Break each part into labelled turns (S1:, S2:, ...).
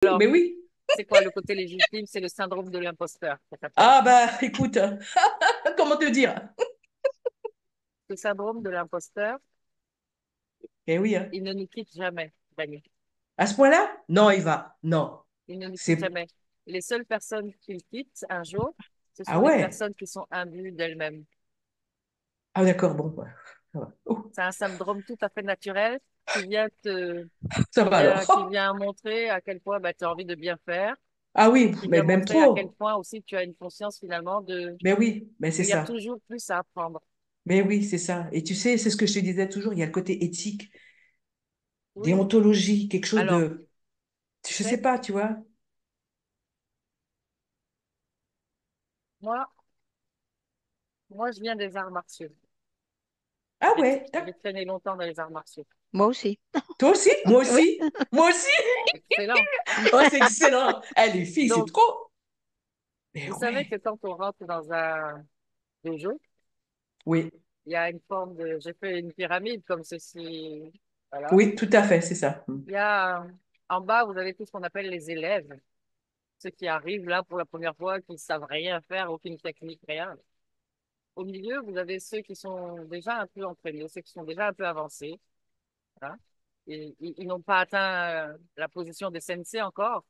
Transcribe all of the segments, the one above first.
S1: Alors,
S2: mais oui.
S1: c'est quoi le côté légitime? C'est le syndrome de l'imposteur, ça s'appelle.
S2: Ah bah écoute, comment te dire?
S1: Le syndrome de l'imposteur,
S2: Eh oui, hein.
S1: il ne nous quitte jamais, Daniel.
S2: À ce point-là? Non, il va. Non.
S1: Il ne nous quitte
S2: C'est.
S1: jamais. Les seules personnes qu'il quitte un jour, ce
S2: Ah
S1: sont les
S2: ouais.
S1: personnes qui sont imbues d'elles-mêmes.
S2: Ah d'accord, bon, ouais. Ça va. Oh,
S1: C'est un syndrome tout à fait naturel qui vient
S2: ça va alors.
S1: qui vient montrer à quel point bah, tu as envie de bien faire,
S2: Ah oui,
S1: qui
S2: mais
S1: vient
S2: même
S1: montrer à quel
S2: trop.
S1: point aussi tu as une conscience finalement
S2: Mais oui, mais c'est
S1: qu'il y a
S2: ça.
S1: toujours plus à apprendre.
S2: Mais oui, c'est ça. Et tu sais, c'est ce que je te disais toujours, il y a le côté éthique,
S1: Oui,
S2: déontologie, quelque chose
S1: alors,
S2: de.
S1: tu
S2: Je sais
S1: sais,
S2: pas, tu vois.
S1: moi, moi, je viens des arts martiaux.
S2: Ah
S1: J'ai
S2: ouais,
S1: j'ai traîné longtemps dans les arts martiaux.
S3: Moi aussi.
S2: toi aussi? Moi
S3: Oui.
S2: aussi? Moi aussi?
S1: Excellent.
S2: Oh, c'est excellent. Eh, les filles, c'est
S1: Donc,
S2: trop. Mais
S1: vous savez
S2: ouais.
S1: que quand on rentre dans un dojo,
S2: Oui,
S1: il y a une forme de... J'ai fait une pyramide comme ceci. Voilà.
S2: oui, tout à fait, c'est ça. Mm.
S1: Il y a en bas, vous avez tout ce qu'on appelle les élèves, ceux qui arrivent là pour la première fois, qui ne savent rien faire, aucune technique, rien. Au milieu, vous avez ceux qui sont déjà un peu entraînés, ceux qui sont déjà un peu avancés. Hein. Et, ils n'ont pas atteint la position de sensei encore,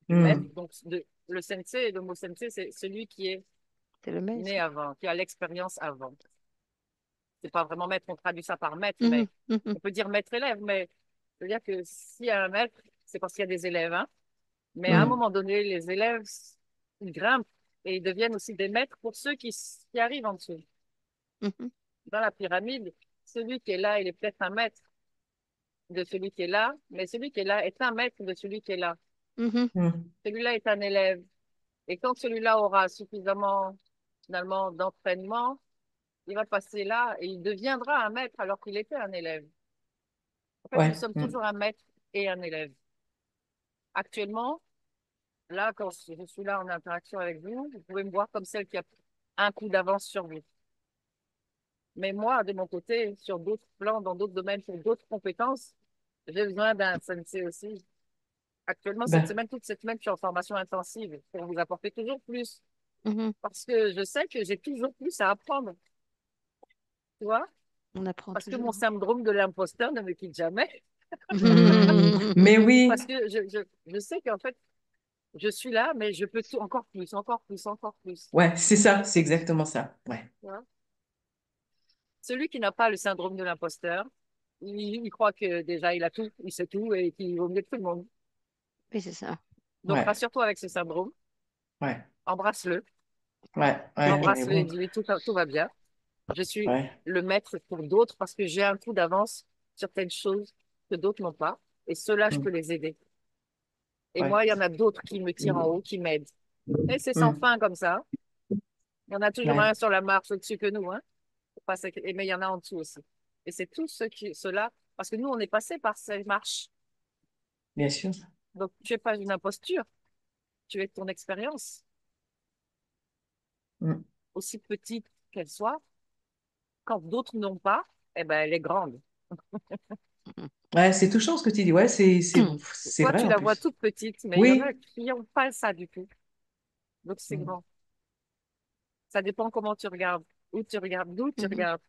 S1: du maître.
S2: Mm.
S1: Donc, le sensei, le mot sensei, c'est celui qui est
S3: C'est le
S1: né
S3: maître.
S1: avant, qui a l'expérience avant. C'est pas vraiment maître, on traduit ça par maître,
S3: Mhm,
S1: mais
S3: mhm,
S1: on peut dire maître-élève, mais je veux dire que s'il y a un maître, c'est parce qu'il y a des élèves, hein. Mais à un
S2: Mm.
S1: moment donné, les élèves, ils grimpent et ils deviennent aussi des maîtres pour ceux qui arrivent en dessous.
S3: mhm,
S1: Dans la pyramide, celui qui est là, il est peut-être un maître de celui qui est là, mais celui qui est là est un maître de celui qui est là.
S3: mhm,
S2: Mm.
S1: Celui-là est un élève. Et quand celui-là aura suffisamment, finalement, d'entraînement, il va passer là et il deviendra un maître alors qu'il était un élève. En fait, nous
S2: Ouais.
S1: sommes
S2: Mm.
S1: toujours un maître et un élève. Actuellement, là, quand je suis là en interaction avec vous, vous pouvez me voir comme celle qui a un coup d'avance sur vous. Mais moi, de mon côté, sur d'autres plans, dans d'autres domaines, sur d'autres compétences, j'ai besoin d'un sensei aussi. Actuellement, cette
S2: Ben,
S1: semaine, toute cette semaine, je suis en formation intensive pour vous apporter toujours plus.
S3: mhm.
S1: Parce que je sais que j'ai toujours plus à apprendre, tu vois?
S3: On apprend
S1: Parce que mon
S3: toujours.
S1: syndrome de l'imposteur ne me quitte jamais.
S2: mais
S1: Parce
S2: oui.
S1: que je sais qu'en fait, je suis là, mais je peux tout, encore plus, encore plus, encore plus.
S2: Ouais, c'est ça, c'est exactement ça. Ouais.
S1: Tu vois. Celui qui n'a pas le syndrome de l'imposteur, il croit que déjà il a tout, il sait tout et qu'il vaut mieux que tout le monde.
S3: Oui, c'est ça.
S1: Donc
S2: Ouais.
S1: rassure-toi avec ce syndrome,
S2: Ouais.
S1: embrasse-le,
S2: Ouais. Ouais. Mais
S1: embrasse-le et
S2: bon.
S1: dis-lui tout va bien. Je suis
S2: Ouais.
S1: le maître pour d'autres parce que j'ai un coup d'avance sur certaines choses que d'autres n'ont pas et ceux-là, je peux
S2: Mm.
S1: les aider. Et
S2: Ouais.
S1: moi, il y en a d'autres qui me tirent en haut, qui m'aident. Et c'est sans
S2: Mm.
S1: fin comme ça. Il y en a toujours
S2: Ouais.
S1: un sur la marche au-dessus que nous, hein. Mais il y en a en dessous aussi. Et c'est tous ceux-là, parce que nous, on est passé par ces marches.
S2: Bien sûr.
S1: Donc, tu n'es pas une imposture, tu es ton expérience,
S2: Mm.
S1: aussi petite qu'elle soit. Quand d'autres n'ont pas, eh ben, elle est grande.
S3: Mhm.
S2: Ouais, c'est touchant ce que tu dis. Ouais, c'est
S1: Toi,
S2: vrai
S1: tu
S2: en
S1: la vois
S2: plus.
S1: toute petite, mais il y en a
S2: Oui.
S1: qui n'ont pas ça du tout. Donc, c'est
S2: Mm.
S1: grand. Ça dépend comment tu regardes, où tu regardes, d'où tu
S3: Mhm.
S1: regardes.